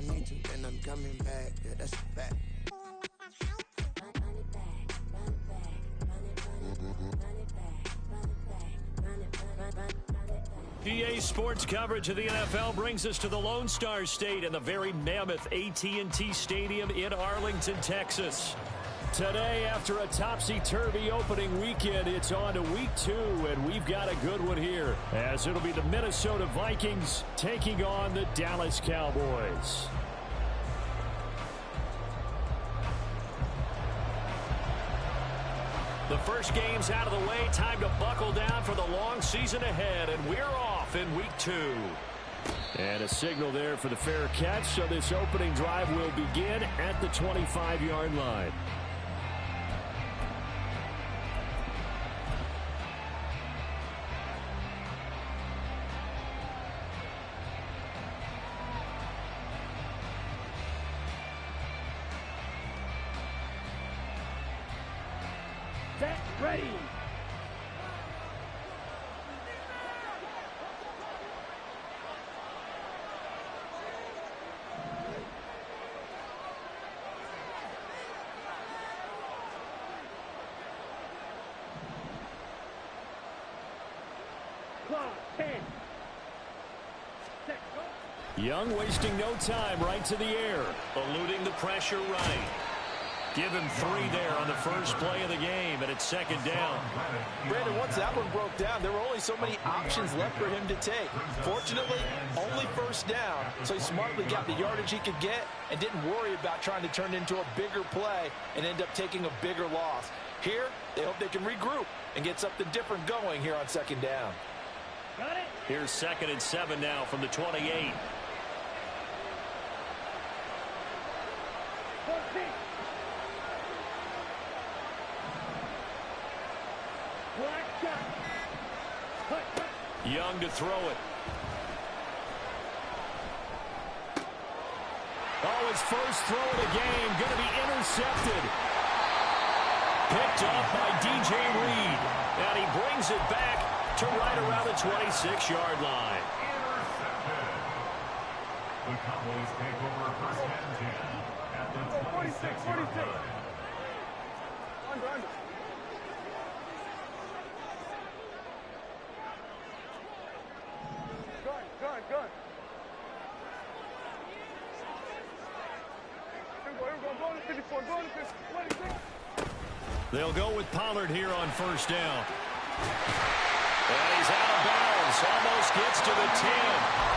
need to, then I'm coming back. Yeah, that's a fact. EA Sports coverage of the NFL brings us to the Lone Star State and the very mammoth AT&T Stadium in Arlington, Texas. Today, after a topsy-turvy opening weekend, it's on to week 2, and we've got a good one here, as it'll be the Minnesota Vikings taking on the Dallas Cowboys. The first game's out of the way. Time to buckle down for the long season ahead, and we're off in week 2. And a signal there for the fair catch, so this opening drive will begin at the 25-yard line. Ready. Young wasting no time, right to the air, eluding the pressure right. Give him 3 there on the first play of the game, and it's second down. Brandon, once that one broke down, there were only so many options left for him to take. Fortunately, only first down, so he smartly got the yardage he could get and didn't worry about trying to turn it into a bigger play and end up taking a bigger loss. Here, they hope they can regroup and get something different going here on second down. Got it. Here's 2nd and 7 now from the 28. Young to throw it. Oh, his first throw of the game going to be intercepted. Picked up by DJ Reed. And he brings it back to right around the 26-yard line. The Cowboys take over first and 10 at the 26-yard line. Under. Good. They'll go with Pollard here on first down. And he's out of bounds. Almost gets to the 10.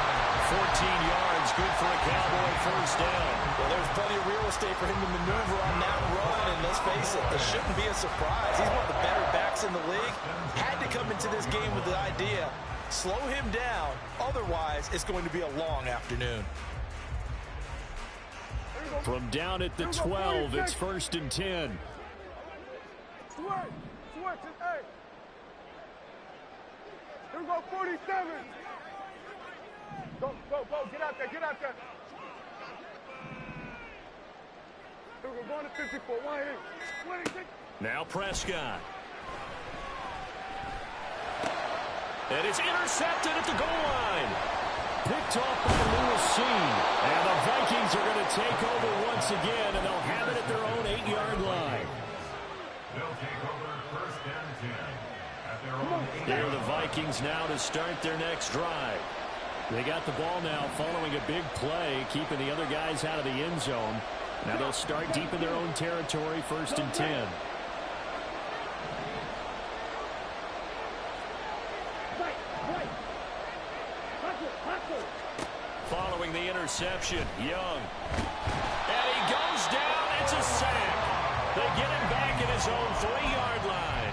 14 yards, good for a Cowboy first down. Well, there's plenty of real estate for him to maneuver on that run, and let's face it, this shouldn't be a surprise. He's one of the better backs in the league. Had to come into this game with the idea, slow him down, otherwise it's going to be a long afternoon. From down at the 12, it's 1st and 10. Here we go, 47. Go, get out there. Here we go, going to 54, 1 hit. Now Prescott. And it's intercepted at the goal line. Picked off by Lewis Seen. And the Vikings are going to take over once again, and they'll have it at their own 8-yard line. They'll take over first and 10 at their own 8-yard line. Here are the Vikings now to start their next drive. They got the ball now following a big play, keeping the other guys out of the end zone. Now they'll start deep in their own territory, 1st and 10. Following the interception, Young. And he goes down. It's a sack. They get him back at his own 3-yard line.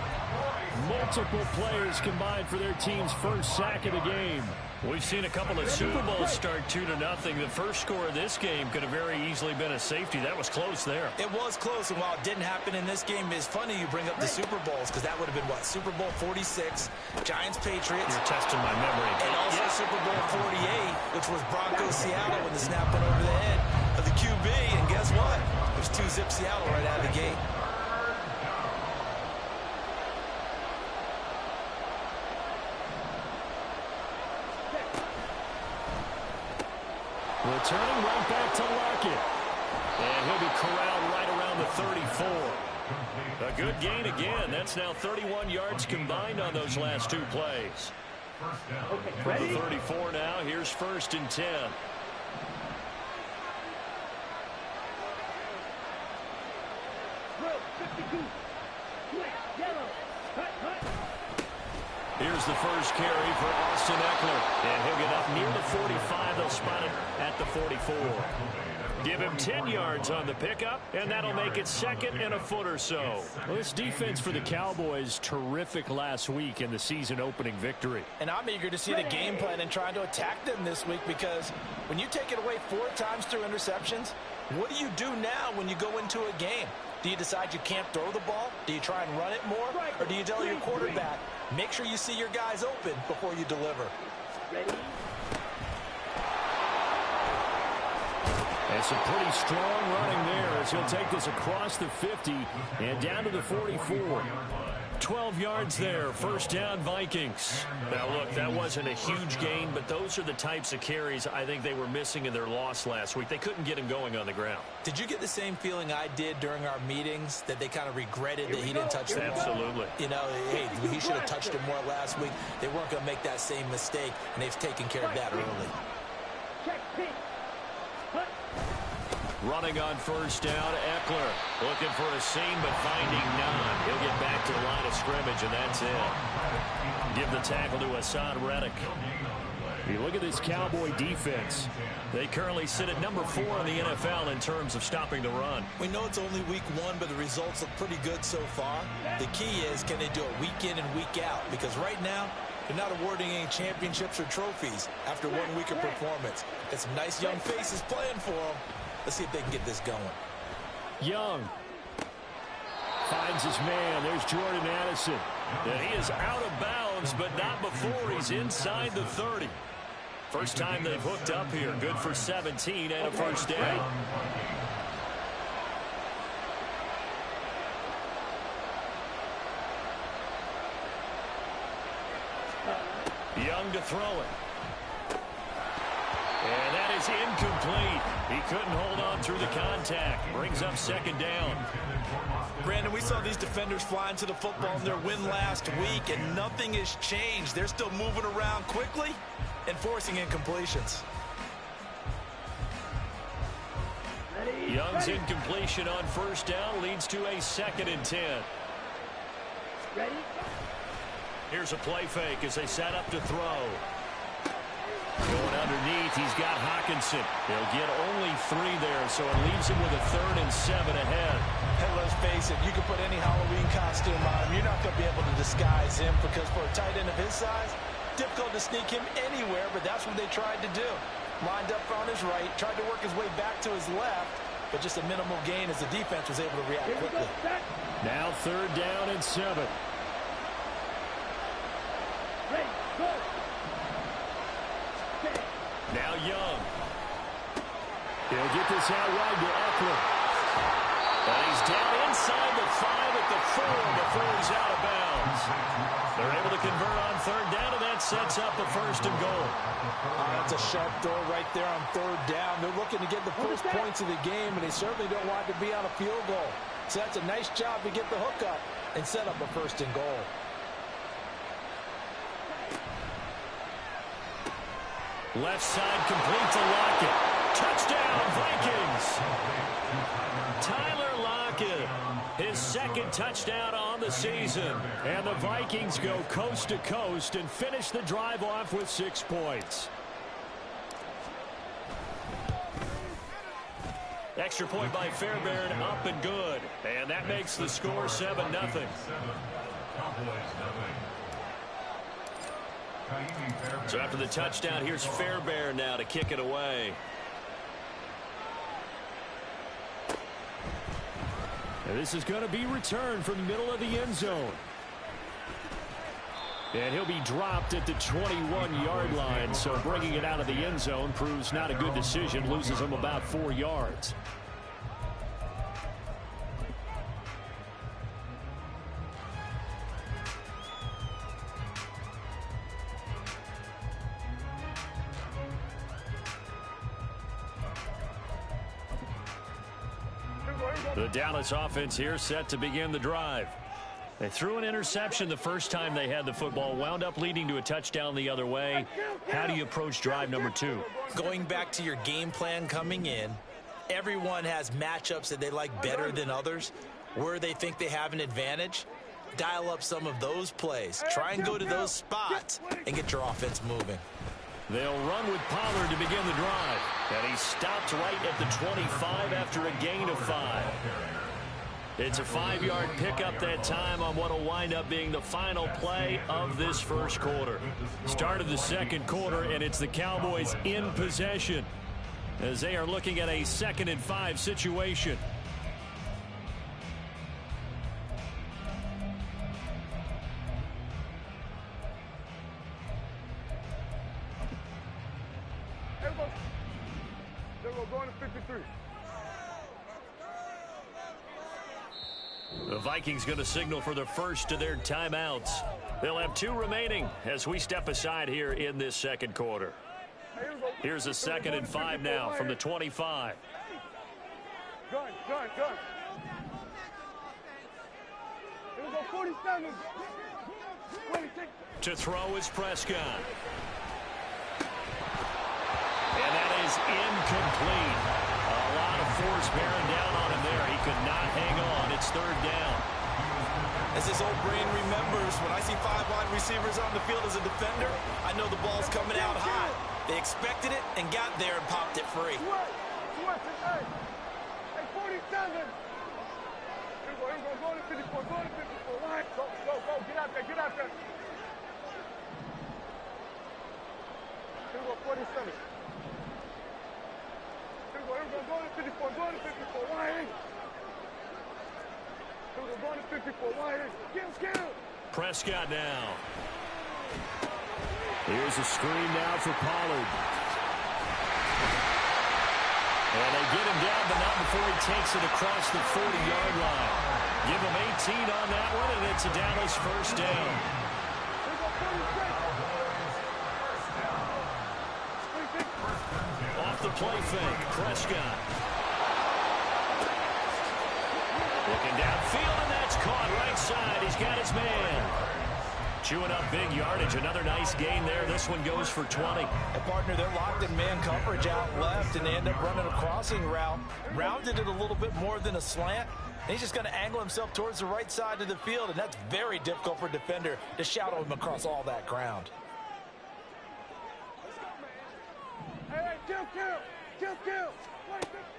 Multiple players combined for their team's first sack of the game. We've seen a couple of Super Bowls start 2-0. The first score of this game could have very easily been a safety. That was close there. It was close, and while it didn't happen in this game, it's funny you bring up the Super Bowls, because that would have been, what, Super Bowl 46, Giants-Patriots. You're testing my memory. And also Super Bowl 48, which was Broncos-Seattle when the snap went over the head of the QB, and guess what? It was 2-zip Seattle right out of the gate. Returning right back to Lockett. And he'll be corralled right around the 34. A good gain again. That's now 31 yards combined on those last two plays. From the 34 now, here's 1st and 10. Here's the first carry for Austin Eckler. And he'll get up near the 45. They'll spot it at the 44. Give him 10 yards on the pickup, and that'll make it 2nd and a foot or so. Well, this defense for the Cowboys, terrific last week in the season-opening victory. And I'm eager to see the game plan and trying to attack them this week, because when you take it away 4 times through interceptions, what do you do now when you go into a game? Do you decide you can't throw the ball? Do you try and run it more? Or do you tell your quarterback, make sure you see your guys open before you deliver? Ready? And some pretty strong running there as he'll take this across the 50 and down to the 44. 12 yards there. 1st down, Vikings. Now, look, that wasn't a huge gain, but those are the types of carries I think they were missing in their loss last week. They couldn't get him going on the ground. Did you get the same feeling I did during our meetings, that they kind of regretted that he didn't touch the ball? Absolutely. You know, hey, he should have touched it more last week. They weren't going to make that same mistake, and they've taken care of that early. Check, pitch. Running on 1st down, Eckler looking for a seam, but finding none. He'll get back to the line of scrimmage, and that's it. Give the tackle to Hassan Reddick. You look at this Cowboy defense. They currently sit at number 4 in the NFL in terms of stopping the run. We know it's only week 1, but the results look pretty good so far. The key is, can they do it week in and week out? Because right now, they're not awarding any championships or trophies after 1 week of performance. Got some nice young faces playing for them. Let's see if they can get this going. Young finds his man. There's Jordan Addison. And he is out of bounds, but not before he's inside the 30. First time they've hooked up here. Good for 17 and a 1st down. Young to throw it. And that is incomplete. He couldn't hold on through the contact. Brings up 2nd down. Brandon, we saw these defenders flying to the football in their win last week, and nothing has changed. They're still moving around quickly and forcing incompletions. Young's incompletion on 1st down leads to a 2nd and 10. Ready? Here's a play fake as they set up to throw. Going underneath, he's got Hawkinson. They'll get only 3 there, so it leaves him with a 3rd and 7 ahead. And let's face it, you can put any Halloween costume on him. You're not going to be able to disguise him, because for a tight end of his size, difficult to sneak him anywhere, but that's what they tried to do. Lined up on his right, tried to work his way back to his left, but just a minimal gain as the defense was able to react quickly. Now 3rd down and 7. Ready, go. Now Young. He'll get this out wide to Eckler. And he's down inside the 5 at the 4 before he's out of bounds. They're able to convert on 3rd down, and that sets up a 1st and goal. That's a sharp throw right there on 3rd down. They're looking to get the first points of the game, and they certainly don't want it to be on a field goal. So that's a nice job to get the hook up and set up a 1st and goal. Left side complete to Lockett. Touchdown, Vikings. Tyler Lockett, his 2nd touchdown on the season. And the Vikings go coast to coast and finish the drive off with 6 points. Extra point by Fairbairn, up and good. And that makes the score 7-0. So after the touchdown, here's Fairbairn now to kick it away. And this is going to be returned from the middle of the end zone. And he'll be dropped at the 21-yard line, so bringing it out of the end zone proves not a good decision, loses him about 4 yards. The Dallas offense here set to begin the drive. They threw an interception the first time they had the football, wound up leading to a touchdown the other way. How do you approach drive number 2? Going back to your game plan coming in, everyone has matchups that they like better than others, where they think they have an advantage. Dial up some of those plays. Try and go to those spots and get your offense moving. They'll run with Pollard to begin the drive. And he stopped right at the 25 after a gain of 5. It's a 5-yard pickup that time on what will wind up being the final play of this first quarter. Start of the second quarter, and it's the Cowboys in possession as they are looking at a 2nd and 5 situation. Going to 53. The Vikings going to signal for the first of their timeouts. They'll have 2 remaining as we step aside here in this second quarter. Here's a 2nd and 5 now from the 25. Gun. Here we go, 47. 26. To throw is Prescott. And that is incomplete. A lot of force bearing down on him there. He could not hang on. It's 3rd down. As his old brain remembers, when I see 5 wide receivers on the field as a defender, I know the ball's coming out high. They expected it and got there and popped it free. Hey, 47. Here we go, go to 54, go to 54. Line. Go, get out there. Here we go, 47. Here we go, go to 54, line. Here we go, to 54, line. Kill. Prescott now. Here's a screen now for Pollard. And they get him down, but not before he takes it across the 40-yard line. Give him 18 on that one, and it's a Dallas first down. Off the play fake, Prescott. Looking downfield, and that's caught right side. He's got his man. Chewing up big yardage. Another nice gain there. This one goes for 20. And partner, they're locked in man coverage out left, and they end up running a crossing route. Rounded it a little bit more than a slant. And he's just going to angle himself towards the right side of the field, and that's very difficult for a defender to shadow him across all that ground. Hey, kill.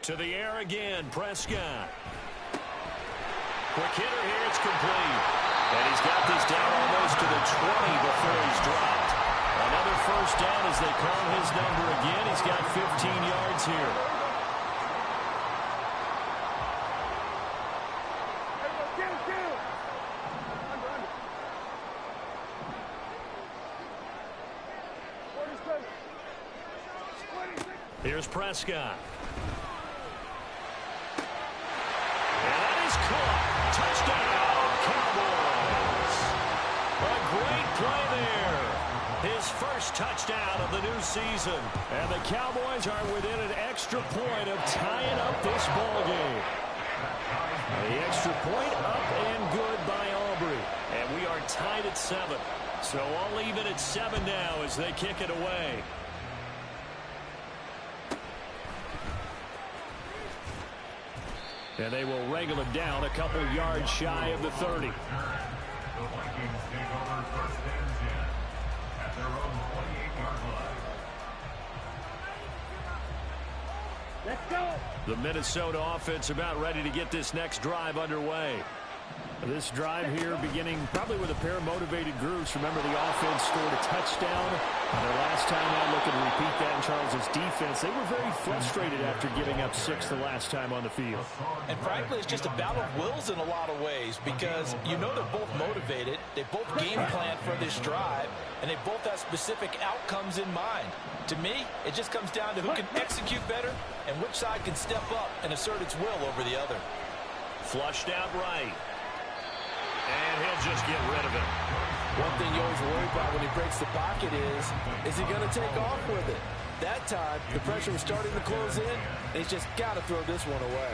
To the air again, Prescott. Quick hitter here, it's complete. And he's got this down almost to the 20 before he's dropped. Another first down as they call his number again. He's got 15 yards here. Here's Prescott. And that is caught. Touchdown, Cowboys. A great play there. His first touchdown of the new season. And the Cowboys are within an extra point of tying up this ball game. The extra point up and good by Aubrey. And we are tied at 7. So all even at 7 now as they kick it away. And they will wrangle him down a couple yards shy of the 30. The Vikings take over 1st and 10 at their own 28-yard line. Let's go. The Minnesota offense about ready to get this next drive underway. This drive here beginning probably with a pair of motivated groups. Remember, the offense scored a touchdown. And their last time out, looking to repeat that in Charles's defense. They were very frustrated after giving up 6 the last time on the field. And frankly, it's just a battle of wills in a lot of ways because you know they're both motivated. They both game plan for this drive, and they both have specific outcomes in mind. To me, it just comes down to who can execute better and which side can step up and assert its will over the other. Flushed out right. And he'll just get rid of it. One thing you always worry about when he breaks the pocket is he going to take off with it? That time, the pressure was starting to close in, and he's just got to throw this one away.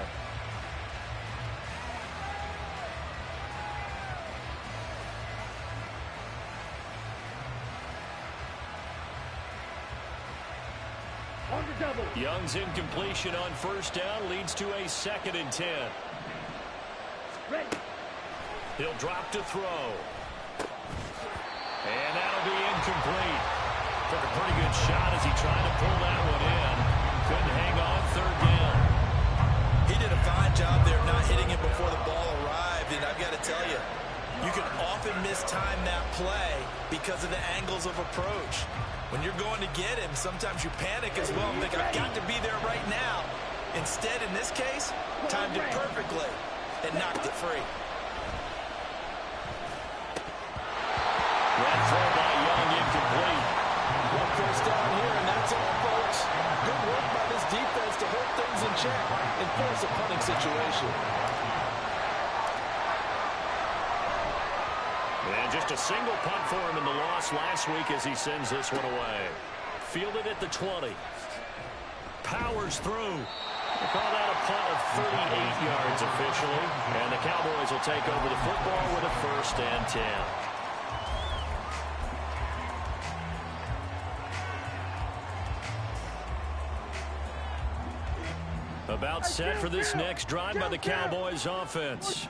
Young's incompletion on first down leads to a 2nd and 10. He'll drop to throw. And that'll be incomplete. Took a pretty good shot as he tried to pull that one in. Couldn't hang on 3rd down. He did a fine job there not hitting it before the ball arrived. And I've got to tell you, you can often mistime that play because of the angles of approach. When you're going to get him, sometimes you panic as well and think, I've got to be there right now. Instead, in this case, timed it perfectly and knocked it free. That throw by Young incomplete. One first down here, and that's all, folks. Good work by this defense to hold things in check and force a punting situation. And just a single punt for him in the loss last week as he sends this one away. Fielded at the 20. Powers through. They call that a punt of 38 yards officially. And the Cowboys will take over the football with a 1st and 10. About set for this next drive by the Cowboys offense.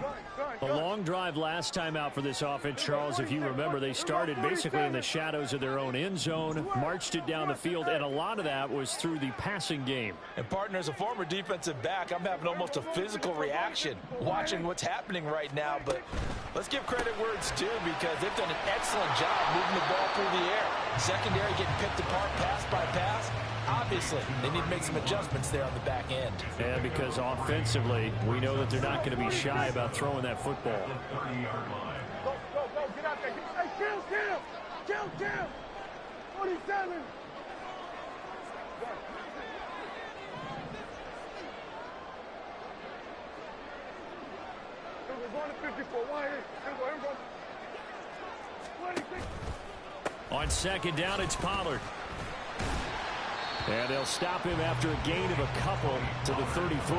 A long drive last time out for this offense, Charles. If you remember, they started basically in the shadows of their own end zone, marched it down the field, and a lot of that was through the passing game. And, partner, as a former defensive back, I'm having almost a physical reaction watching what's happening right now. But let's give credit where it's due because they've done an excellent job moving the ball through the air. Secondary getting picked apart pass by pass. Obviously, they need to make some adjustments there on the back end. And because offensively, we know that they're not going to be shy about throwing that football. Go, get out there. Hey, kill. 47. We're going to 54. Why here? Here we go. 26. On 2nd down, it's Pollard. And they'll stop him after a gain of a couple to the 33.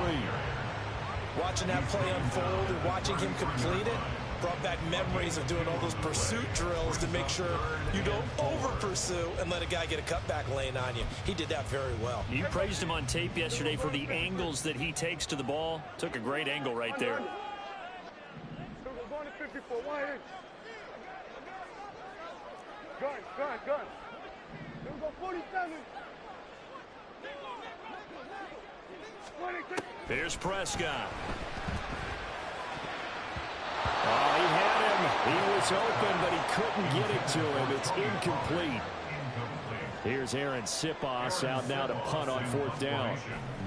Watching that play unfold and watching him complete it brought back memories of doing all those pursuit drills to make sure you don't over-pursue and let a guy get a cutback lane on you. He did that very well. You praised him on tape yesterday for the angles that he takes to the ball. Took a great angle right there. We're going to 54. Why here? Gun. Here we go, 47. Here's Prescott. Oh, he had him. He was open, but he couldn't get it to him. It's incomplete. Here's Aaron Sipos out now to punt on 4th down.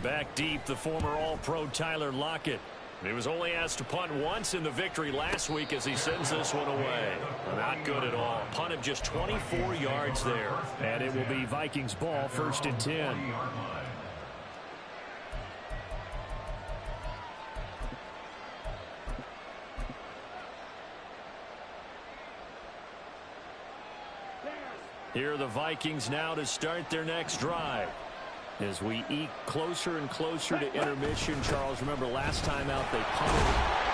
Back deep, the former All-Pro Tyler Lockett. He was only asked to punt once in the victory last week as he sends this one away. Not good at all. Punt of just 24 yards there. And it will be Vikings ball, 1st and 10. Here are the Vikings now to start their next drive. As we eke closer and closer to intermission, Charles, remember last time out they punted.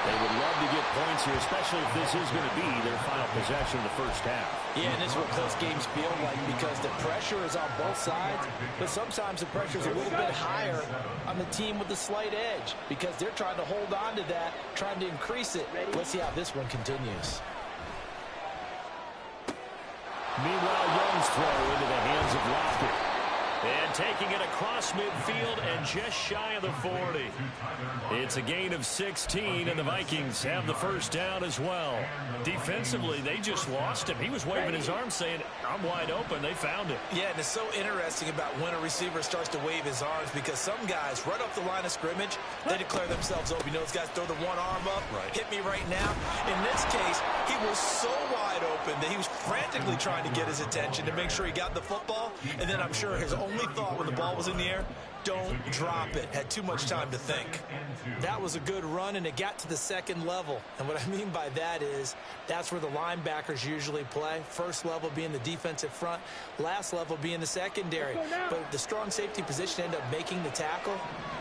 They would love to get points here, especially if this is going to be their final possession of the first half. Yeah, and this is what close games feel like because the pressure is on both sides, but sometimes the pressure is a little bit higher on the team with the slight edge because they're trying to hold on to that, trying to increase it. Let's see how this one continues. Meanwhile, Young's throw into the hands of Lockett. And taking it across midfield and just shy of the 40. It's a gain of 16, and the Vikings have the first down as well. Defensively, they just lost him. He was waving his arms saying, I'm wide open. They found him. Yeah, and it's so interesting about when a receiver starts to wave his arms because some guys, right off the line of scrimmage, they declare themselves open. You know, those guys throw the one arm up, hit me right now. In this case, he was so wide open that he was frantically trying to get his attention to make sure he got the football, and then I'm sure his only thought when the ball was in the air, don't drop it. Had too much time to think. That was a good run, and it got to the 2nd level. And what I mean by that is that's where the linebackers usually play. First level being the defensive front, last level being the secondary. But the strong safety position ended up making the tackle,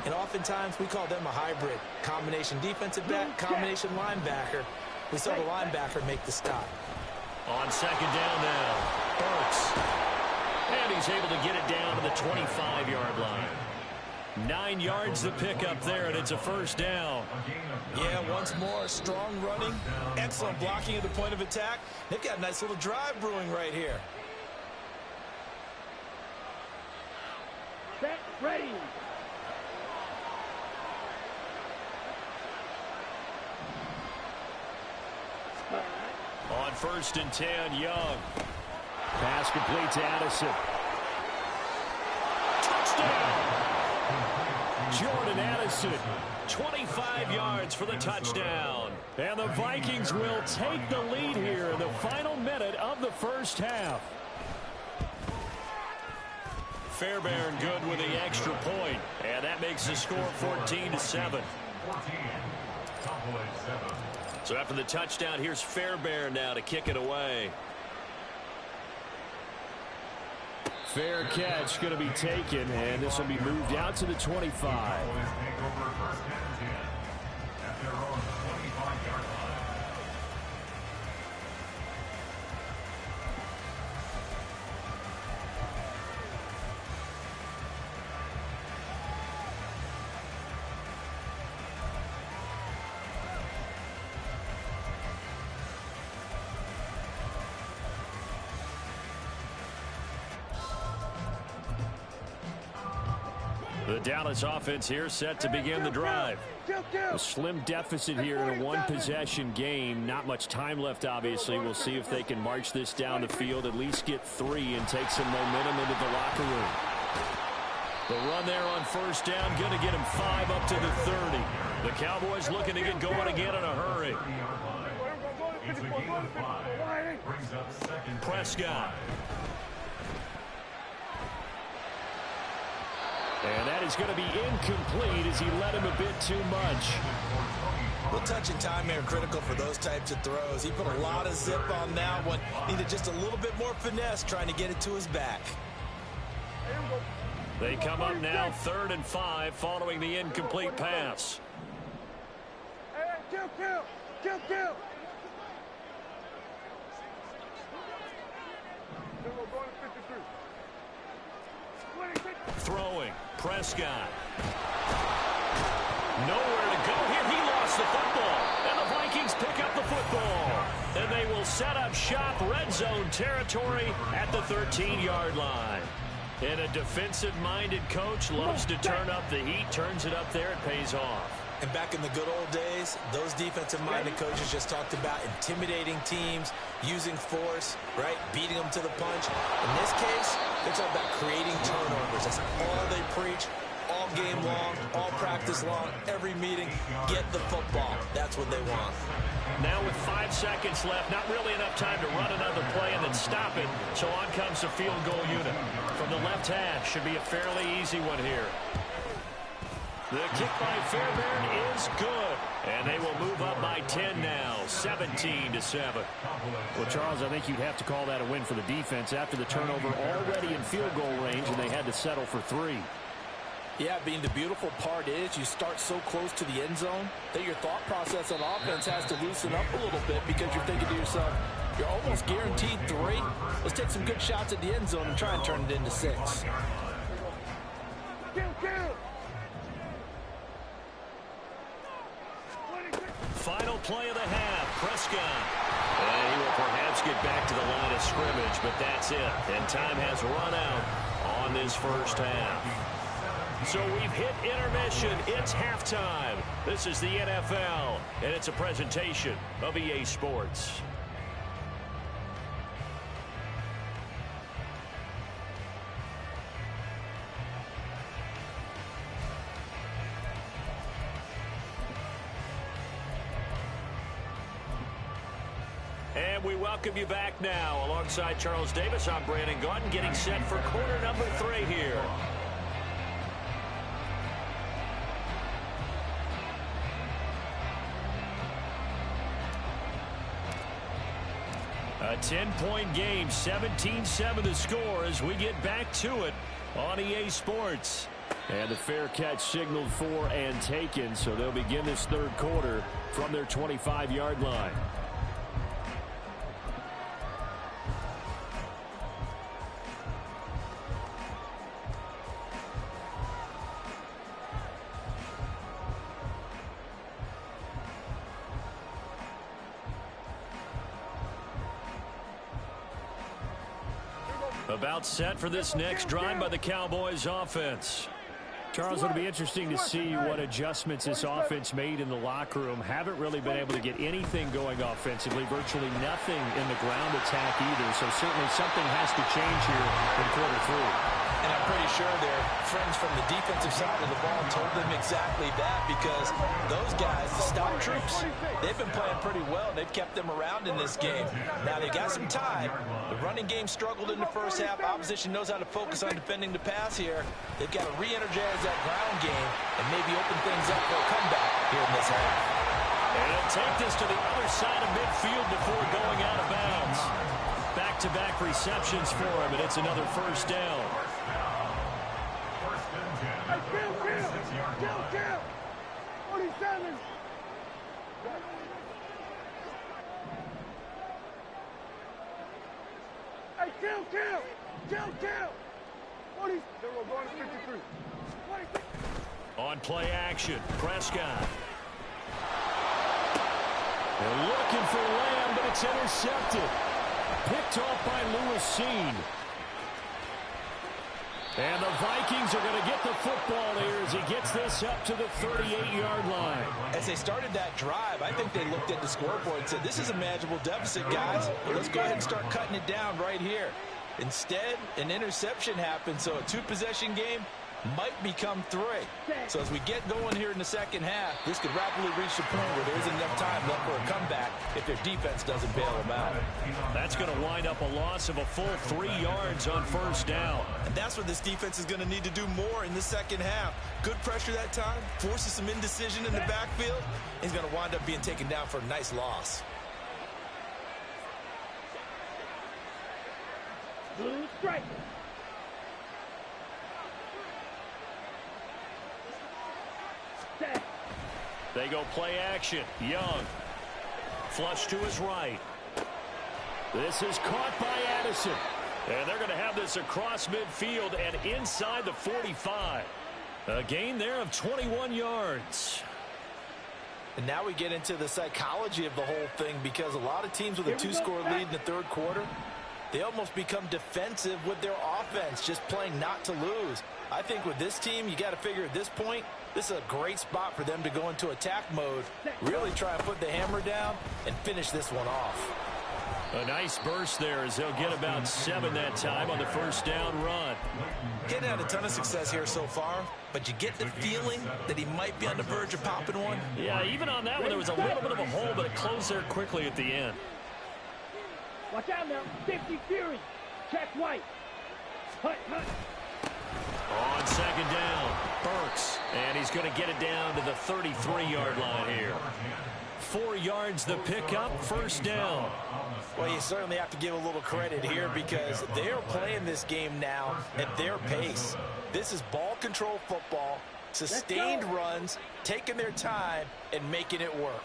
and oftentimes we call them a hybrid. Combination defensive back, combination linebacker. We saw the linebacker make the stop. On 2nd down now, Burks. And he's able to get it down to the 25-yard line. 9 yards to pick up there, and it's a first down. Yeah, once more, strong running, excellent blocking at the point of attack. They've got a nice little drive brewing right here. Set, ready. On 1st and 10, Young. Pass complete to Addison. Touchdown! Jordan Addison, 25 yards for the touchdown. And the Vikings will take the lead here in the final minute of the first half. Fairbairn good with the extra point, and that makes the score 14-7. So after the touchdown, here's Fairbairn now to kick it away. Fair catch going to be taken, and this will be moved out to the 25. The Dallas offense here set to begin the drive. A slim deficit here in a one-possession game. Not much time left, obviously. We'll see if they can march this down the field, at least get 3 and take some momentum into the locker room. The run there on 1st down, going to get him 5 up to the 30. The Cowboys looking to get going again in a hurry. Prescott. And that is going to be incomplete as he led him a bit too much. Well, touch and time here critical for those types of throws. He put a lot of zip on that one. Needed just a little bit more finesse trying to get it to his back. They come up now 3rd and 5 following the incomplete pass. Kill. Throwing. Prescott. Nowhere to go here. He lost the football. And the Vikings pick up the football. And they will set up shop, red zone territory at the 13-yard line. And a defensive-minded coach loves to turn up the heat, turns it up there, it pays off. And back in the good old days, those defensive-minded coaches just talked about intimidating teams, using force, right, beating them to the punch. In this case, they're talking about creating turnovers. That's all they preach all game long, all practice long, every meeting. Get the football. That's what they want. Now with 5 seconds left, not really enough time to run another play and then stop it. So on comes the field goal unit. From the left half, should be a fairly easy one here. The kick by Fairbairn is good. And they will move up by 10 now, 17-7. Well, Charles, I think you'd have to call that a win for the defense after the turnover already in field goal range, and they had to settle for 3. Yeah, Bean, the beautiful part is you start so close to the end zone that your thought process on offense has to loosen up a little bit because you're thinking to yourself, you're almost guaranteed 3. Let's take some good shots at the end zone and try and turn it into 6. Final play of the half, Prescott. And he will perhaps get back to the line of scrimmage, but that's it. And time has run out on this first half. So we've hit intermission. It's halftime. This is the NFL, and it's a presentation of EA Sports. And we welcome you back now. Alongside Charles Davis, I'm Brandon Gaudin, getting set for quarter number 3 here. A 10-point game, 17-7 the score as we get back to it on EA Sports. And the fair catch signaled for and taken, so they'll begin this third quarter from their 25-yard line. About set for this next drive by the Cowboys offense. Charles, it'll be interesting to see what adjustments this offense made in the locker room. Haven't really been able to get anything going offensively, virtually nothing in the ground attack either. So certainly something has to change here in quarter 3. And I'm pretty sure their friends from the defensive side of the ball told them exactly that, because those guys, the stop troops, they've been playing pretty well. They've kept them around in this game. Now they've got some time. The running game struggled in the first half. Opposition knows how to focus on defending the pass here. They've got to re-energize that ground game and maybe open things up for a comeback here in this half. And he'll take this to the other side of midfield before going out of bounds. Back-to-back receptions for him, and it's another first down. Hey, kill! 47! Hey, kill! 40. Then we're going to 53. 46. On play action, Prescott. They're looking for Lamb, but it's intercepted. Picked off by Lewisine. And the Vikings are going to get the football here as he gets this up to the 38-yard line. As they started that drive, I think they looked at the scoreboard and said, this is a manageable deficit, guys. But let's go ahead and start cutting it down right here. Instead, an interception happened, so a two-possession game might become 3. So as we get going here in the second half, this could rapidly reach the point where there isn't enough time left for a comeback if their defense doesn't bail them out. That's going to wind up a loss of a full 3 yards on first down. And that's what this defense is going to need to do more in the second half. Good pressure that time, forces some indecision in the backfield. He's going to wind up being taken down for a nice loss. Blue strike. They go play action. Young. Flush to his right. This is caught by Addison. And they're going to have this across midfield and inside the 45. A gain there of 21 yards. And now we get into the psychology of the whole thing, because a lot of teams with a 2-score lead in the third quarter, they almost become defensive with their offense, just playing not to lose. I think with this team, you got to figure at this point, this is a great spot for them to go into attack mode, really try and put the hammer down and finish this one off. A nice burst there as they'll get about 7 that time on the first down run. Getting had a ton of success here so far, but you get the feeling that he might be on the verge of popping one. Yeah, even on that one, there was a little bit of a hole, but it closed there quickly at the end. Watch out now. Safety Fury. Check White. Hut. On second down, Burks, and he's going to get it down to the 33-yard line here. 4 yards the pickup, first down. Well, you certainly have to give a little credit here, because they're playing this game now at their pace. This is ball control football, sustained runs, taking their time and making it work.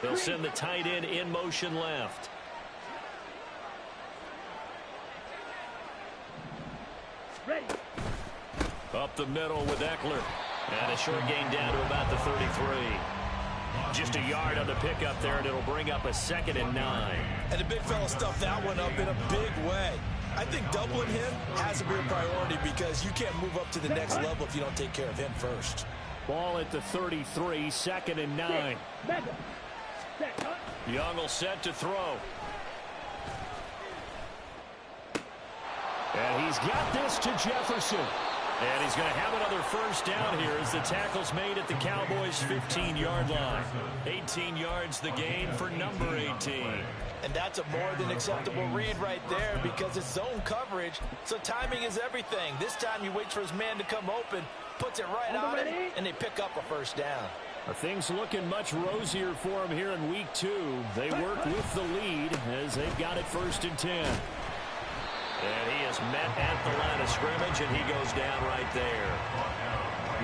They'll send the tight end in motion left. Ready. Up the middle with Eckler. And a short gain down to about the 33. Just a yard on the pickup there, and it'll bring up a 2nd and 9. And the big fella stuffed that one up in a big way. I think doubling him has to be a priority, because you can't move up to the next level if you don't take care of him first. Ball at the 33, 2nd and 9. Young will set to throw. And he's got this to Jefferson. And he's going to have another first down here as the tackle's made at the Cowboys' 15-yard line. 18 yards the gain for number 18. And that's a more than acceptable read right there, because it's zone coverage, so timing is everything. This time he waits for his man to come open, puts it right on him, and they pick up a first down. Things looking much rosier for him here in week 2. They work with the lead as they've got it 1st and 10. And he is met at the line of scrimmage, and he goes down right there.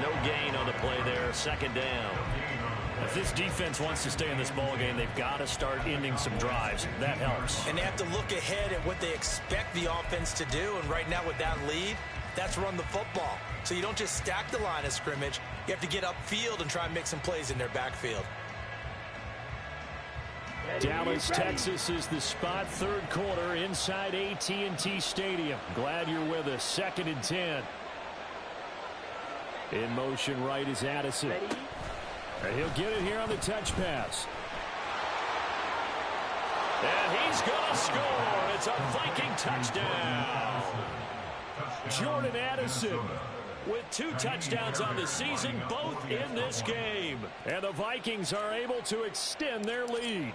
No gain on the play there, 2nd down. If this defense wants to stay in this ballgame, they've got to start ending some drives. That helps. And they have to look ahead at what they expect the offense to do. And right now with that lead, that's run the football. So you don't just stack the line of scrimmage. You have to get upfield and try and make some plays in their backfield. Dallas, Texas is the spot. Third quarter inside AT&T Stadium. Glad you're with us. 2nd and 10. In motion right is Addison. And he'll get it here on the touch pass. And he's going to score. It's a Viking touchdown. Jordan Addison with 2 touchdowns on the season, both in this game. And the Vikings are able to extend their lead.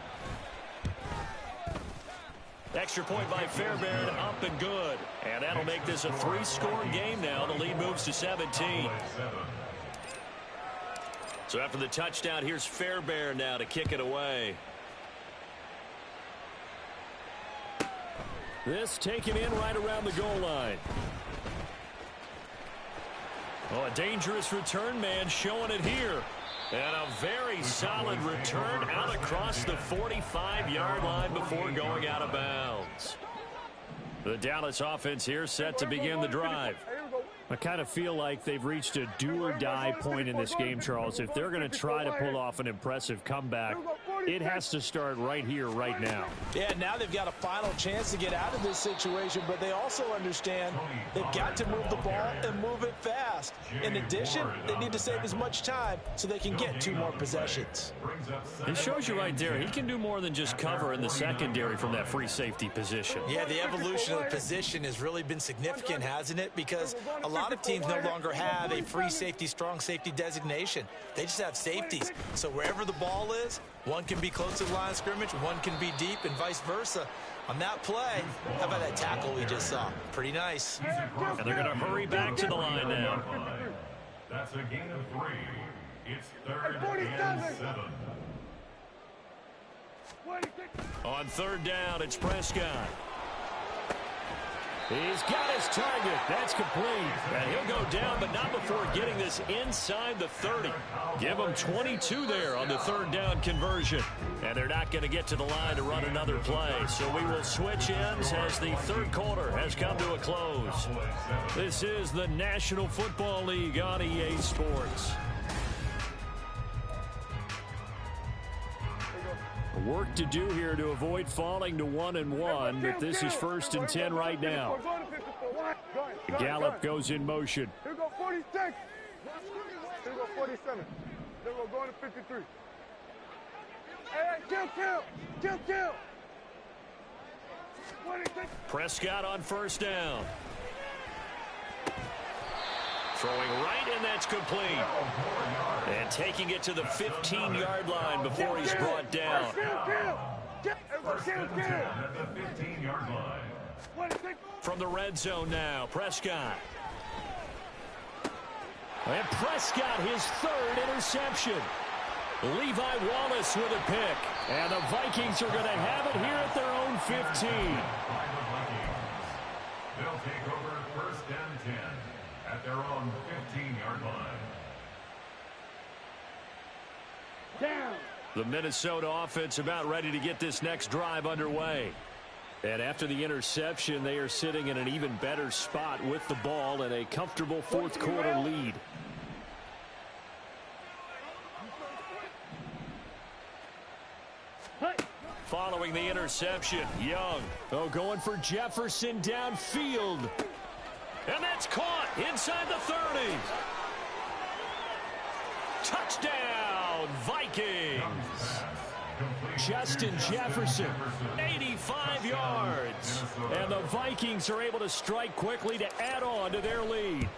Extra point by Fairbairn, up and good. And that'll make this a 3-score game now. The lead moves to 17. So after the touchdown, here's Fairbairn now to kick it away. This taken in right around the goal line. Oh, a dangerous return man showing it here. And a very solid return out across the 45-yard line before going out of bounds. The Dallas offense here set to begin the drive. I kind of feel like they've reached a do-or-die point in this game, Charles. If they're going to try to pull off an impressive comeback, it has to start right here, right now. Yeah, now they've got a final chance to get out of this situation, but they also understand they've got to move the ball and move it fast. In addition, they need to save as much time so they can get 2 more possessions. It shows you right there, he can do more than just cover in the secondary from that free safety position. Yeah, the evolution of the position has really been significant, hasn't it? Because a lot of teams no longer have a free safety, strong safety designation. They just have safeties. So wherever the ball is, one can be close to the line of scrimmage, one can be deep, and vice versa. On that play, how about that tackle we just saw? Pretty nice. And they're going to hurry back to the line now. That's a gain of 3. It's 3rd and 7. On 3rd down, it's Prescott. He's got his target. That's complete. And he'll go down, but not before getting this inside the 30. Give him 22 there on the 3rd down conversion. And they're not going to get to the line to run another play. So we will switch ends as the 3rd quarter has come to a close. This is the National Football League on EA Sports. Work to do here to avoid falling to 1-1, but this is 1st and 10 right now. Gallup goes in motion. Here we go 46. Here we go 47. Then we're going to 53. Hey, kill. 26. Prescott on 1st down. Throwing right, and that's complete. And taking it to the 15-yard line before he's brought down. From the red zone now, Prescott. And Prescott, his 3rd interception. Levi Wallace with a pick. And the Vikings are going to have it here at their own 15. They'll take over 1st and 10. At their own 15-yard line. Down. The Minnesota offense about ready to get this next drive underway. And after the interception, they are sitting in an even better spot with the ball and a comfortable 4th quarter lead. Following the interception, Young. Oh, going for Jefferson downfield. And that's caught inside the 30. Touchdown, Vikings. Justin Jefferson, 85 yards. And the Vikings are able to strike quickly to add on to their lead.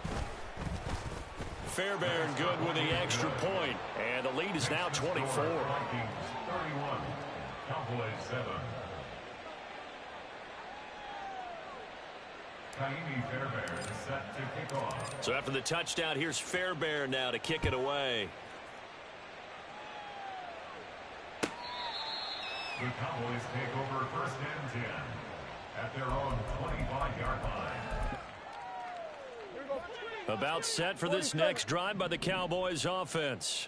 Fairbairn good with the extra point. And the lead is now 24. Vikings 31, Cowboys 7. Fairbairn is set to kick off. So after the touchdown, here's Fairbairn now to kick it away. The Cowboys take over 1st and 10 at their own 25-yard line. About set for this next drive by the Cowboys offense.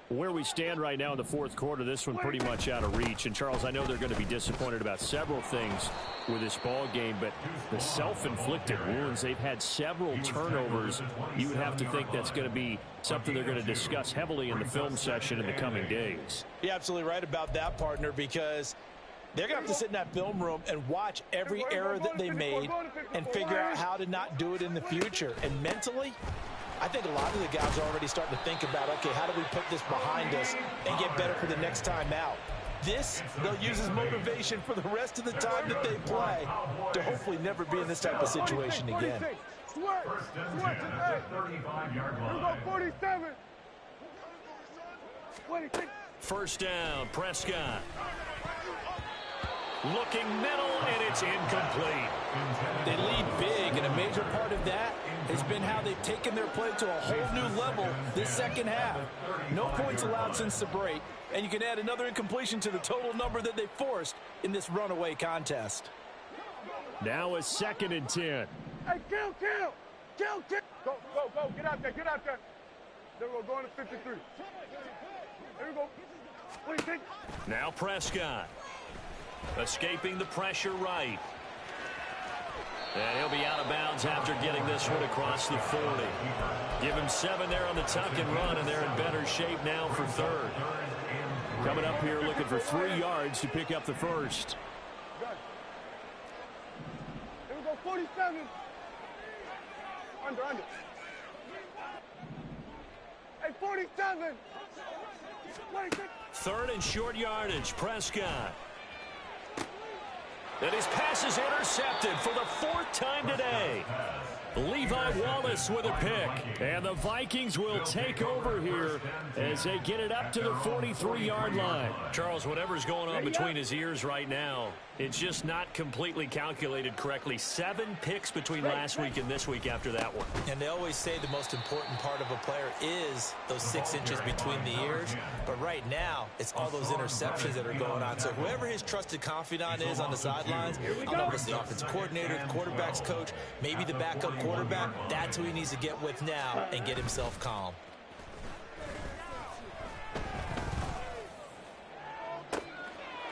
Where we stand right now in the fourth quarter, this one pretty much out of reach. And, Charles, I know they're going to be disappointed about several things with this ball game, but the self-inflicted wounds, they've had several turnovers. You would have to think that's going to be something they're going to discuss heavily in the film session in the coming days. You're absolutely right about that, partner, because they're going to have to sit in that film room and watch every error that they made and figure out how to not do it in the future. And mentally, I think a lot of the guys are already starting to think about, okay, how do we put this behind us and get better for the next time out? This, they'll use as motivation for the rest of the time that they play to hopefully never be in this type of situation again. First down, Prescott. Looking middle, and it's incomplete. They lead big, and a major part of that has been how they've taken their play to a whole new level this second half. No points allowed since the break, and you can add another incompletion to the total number that they forced in this runaway contest. Now a 2nd and 10. Hey, kill. Go, get out there. There we go, going to 53. There we go. What do you think? Now Prescott. Escaping the pressure right. And he'll be out of bounds after getting this one across the 40. Give him 7 there on the tuck and run, and they're in better shape now for 3rd. Coming up here looking for 3 yards to pick up the first. Here we go, 47. Under. Hey, 47. 3rd and short yardage, Prescott. And his pass is intercepted for the 4th time today. Levi Wallace with a pick. And the Vikings will take over here as they get it up to the 43-yard line. Charles, whatever's going on between his ears right now, it's just not completely calculated correctly. 7 picks between last week and this week after that one. And they always say the most important part of a player is those 6 inches between the ears. But right now, it's all those interceptions that are going on. So whoever his trusted confidant is on the sidelines, I don't know if it's the offensive coordinator, the quarterback's coach, maybe the backup quarterback, that's who he needs to get with now and get himself calm.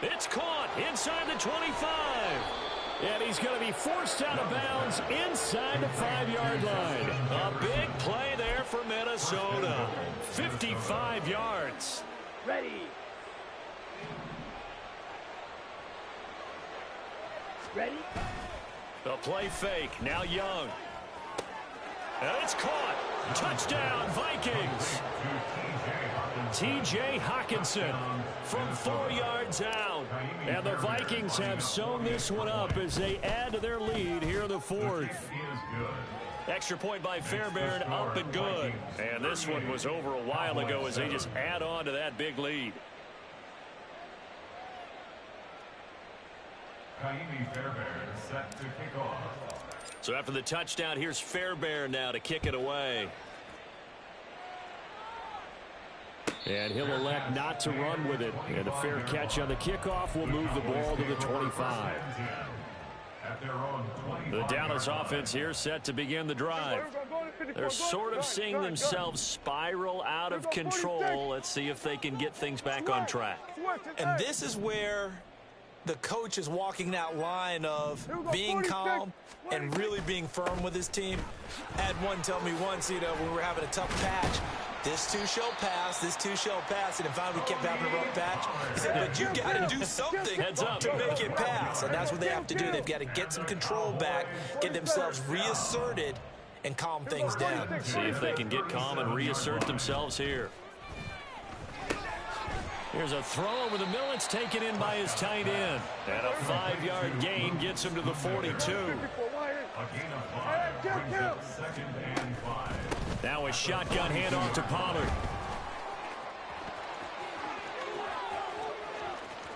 It's caught inside the 25. And he's going to be forced out of bounds inside the 5-yard line. A big play there for Minnesota. 55 yards. Ready. The play fake. Now Young. And it's caught. Touchdown, Vikings. T.J. Hawkinson from 4 yards out. And the Vikings have sewn this one up as they add to their lead here in the 4th. Extra point by Fairbairn, up and good. And this one was over a while ago as they just add on to that big lead. Fairbairn set to kick off. So after the touchdown, here's Fairbairn now to kick it away. And he'll elect not to run with it. And a fair catch on the kickoff will move the ball to the 25. The Dallas offense here set to begin the drive. They're sort of seeing themselves spiral out of control. Let's see if they can get things back on track. And this is where the coach is walking that line of being calm and really being firm with his team. I had one tell me once, when we were having a tough patch, this too shall pass, this too shall pass. And if we kept having a rough patch, he said, but you got to do something to make it pass. And that's what they have to do. They've got to get some control back, get themselves reasserted, and calm things down. See if they can get calm and reassert themselves here. Here's a throw over the middle. It's taken in by his tight end. And a 5-yard gain gets him to the 42. Now a shotgun handoff to Pollard.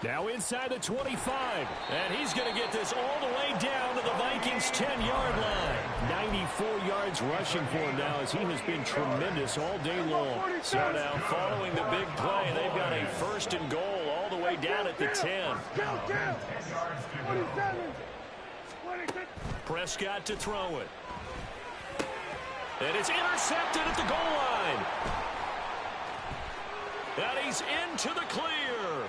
Now inside the 25. And he's going to get this all the way down to the Vikings' 10-yard line. 94 yards rushing for him now as he has been tremendous all day long. So now following the big play, they've got a 1st and goal all the way down at the 10. Prescott to throw it. And it's intercepted at the goal line. And he's into the clear.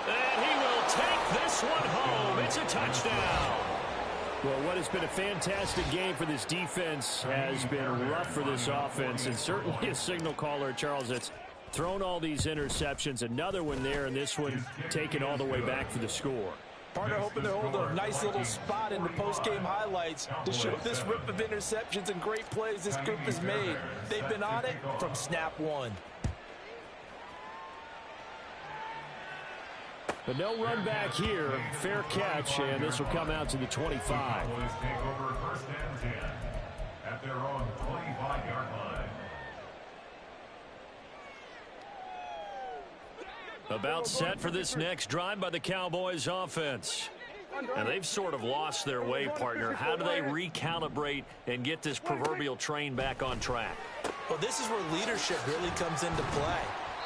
And he will take this one home. It's a touchdown. Well, what has been a fantastic game for this defense has been rough for this offense, and certainly a signal caller, Charles, that's thrown all these interceptions. Another one there, and this one taken all the way back for the score. Partner hoping to hold a nice little spot in the post-game highlights to show this rip of interceptions and great plays this group has made. They've been on it from snap one. But no run back here. Fair catch, and this will come out to the 25. Cowboys take over first and 10 at their own 25-yard line. About set for this next drive by the Cowboys offense. And they've sort of lost their way, partner. How do they recalibrate and get this proverbial train back on track? Well, this is where leadership really comes into play.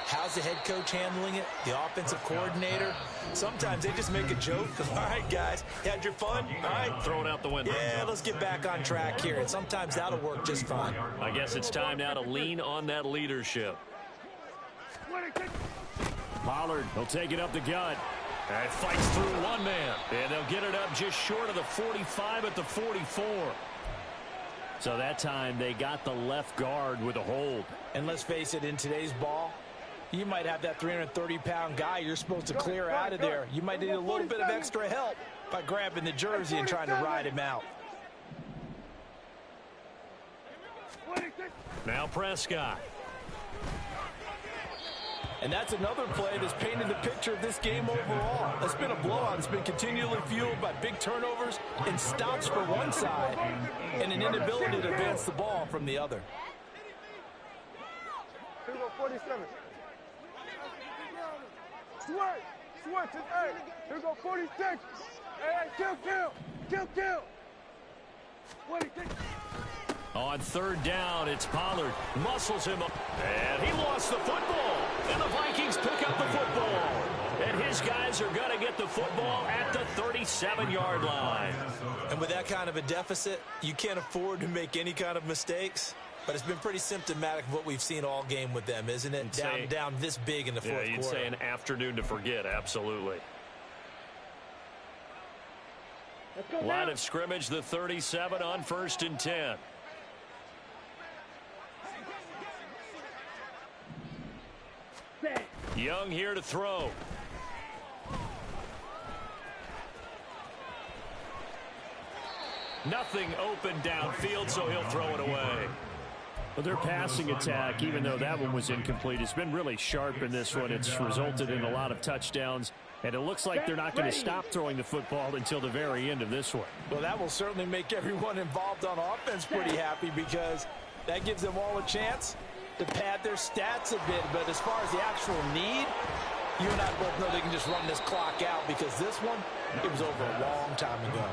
How's the head coach handling it? The offensive coordinator? Sometimes they just make a joke. All right, guys, you had your fun? All right. Throw it out the window. Yeah, let's get back on track here. And sometimes that'll work just fine. I guess it's time now to lean on that leadership. Pollard will take it up the gut. And fights through one man. And they'll get it up just short of the 45 at the 44. So that time they got the left guard with a hold. And let's face it, in today's ball, you might have that 330-pound guy you're supposed to clear out of there. You might need a little bit of extra help by grabbing the jersey and trying to ride him out. Now Prescott. And that's another play that's painted the picture of this game overall. It's been a blowout. It's been continually fueled by big turnovers and stops for one side and an inability to advance the ball from the other. Here we go, 47. Switch, hey, here we go, 46. Hey, kill. 46. On third down, it's Pollard. Muscles him up. And he lost the football. And the Vikings pick up the football. And his guys are going to get the football at the 37-yard line. And with that kind of a deficit, you can't afford to make any kind of mistakes. But it's been pretty symptomatic of what we've seen all game with them, isn't it? Down this big in the fourth quarter. Yeah, you'd say an afternoon to forget, absolutely. Line of scrimmage, the 37 on 1st and 10. Young here to throw. Nothing open downfield, so he'll throw it away. Well, their passing attack, even though that one was incomplete, has been really sharp in this one. It's resulted in a lot of touchdowns, and it looks like they're not going to stop throwing the football until the very end of this one. Well, that will certainly make everyone involved on offense pretty happy because that gives them all a chance to pad their stats a bit. But as far as the actual need, you and I both know they can just run this clock out because this one, it was over a long time ago.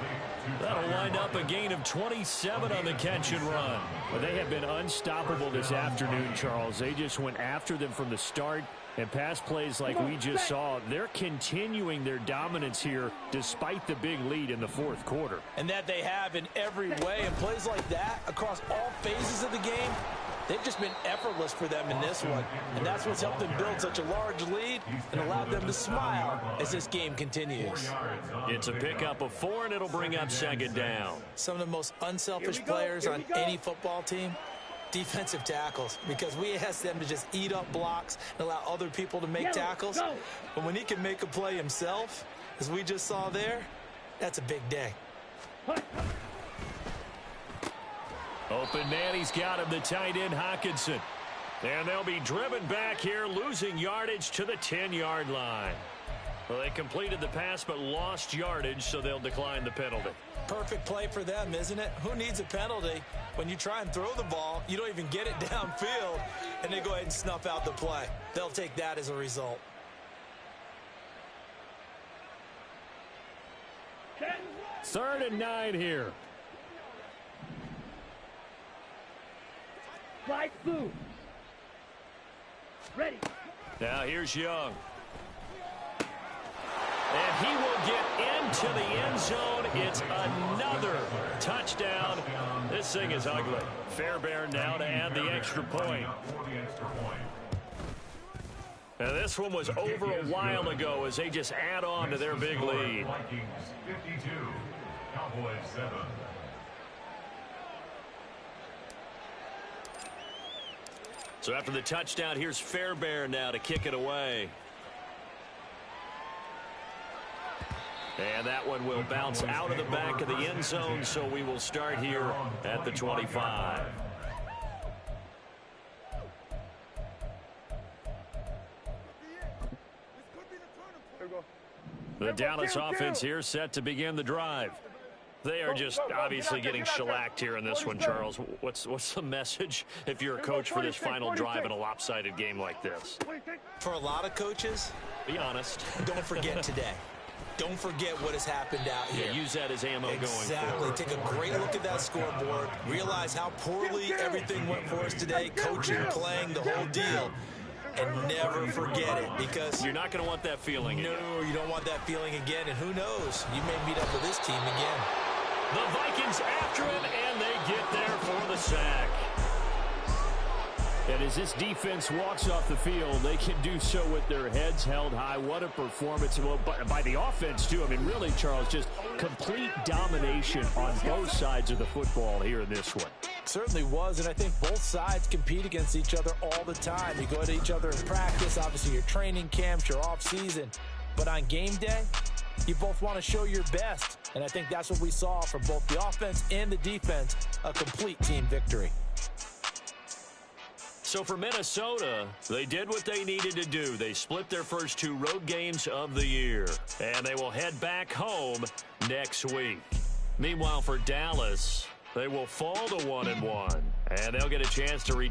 That'll wind up a gain of 27 on the catch and run. Well, they have been unstoppable this afternoon, Charles. They just went after them from the start, and pass plays like we just saw, they're continuing their dominance here despite the big lead in the fourth quarter. And that they have in every way, and plays like that across all phases of the game, they've just been effortless for them in this one. And that's what's helped them build such a large lead and allowed them to smile as this game continues. It's a pickup of 4, and it'll bring up 2nd down. Some of the most unselfish players on any football team, defensive tackles, because we ask them to just eat up blocks and allow other people to make tackles. But when he can make a play himself, as we just saw there, that's a big day. Open man, he's got him, the tight end Hockenson. And they'll be driven back here, losing yardage to the 10-yard line. Well, they completed the pass but lost yardage, so they'll decline the penalty. Perfect play for them, isn't it? Who needs a penalty? When you try and throw the ball, you don't even get it downfield, and they go ahead and snuff out the play. They'll take that as a result. Third and 9 here. Slide through. Ready. Now here's Young. And he will get into the end zone. It's another touchdown. This thing is ugly. Fairbairn now to add the extra point. Now this one was over a while ago as they just add on to their big lead. Vikings 52, Cowboys 7. So after the touchdown, here's Fairbairn now to kick it away. And that one will bounce out of the back of the end zone, so we will start here at the 25. The Dallas offense here set to begin the drive. They are just obviously getting shellacked here in this one, Charles. What's the message if you're a coach for this final drive in a lopsided game like this? For a lot of coaches, be honest. Don't forget today. Don't forget what has happened out here. Yeah, use that as ammo going Exactly. forward. Take a great look at that scoreboard. Realize how poorly everything went for us today. Coaching, playing, the whole deal. And never forget it, because you're not going to want that feeling again. No, you don't want that feeling again. And who knows? You may meet up with this team again. The Vikings after him, and they get there for the sack. And as this defense walks off the field, they can do so with their heads held high. What a performance. Well, by the offense, too. I mean, really, Charles, just complete domination on both sides of the football here in this one. Certainly was, and I think both sides compete against each other all the time. You go at each other in practice, obviously your training camps, your off-season. But on game day, you both want to show your best. And I think that's what we saw from both the offense and the defense, a complete team victory. So for Minnesota, they did what they needed to do. They split their first two road games of the year, and they will head back home next week. Meanwhile, for Dallas, they will fall to 1-1, and they'll get a chance to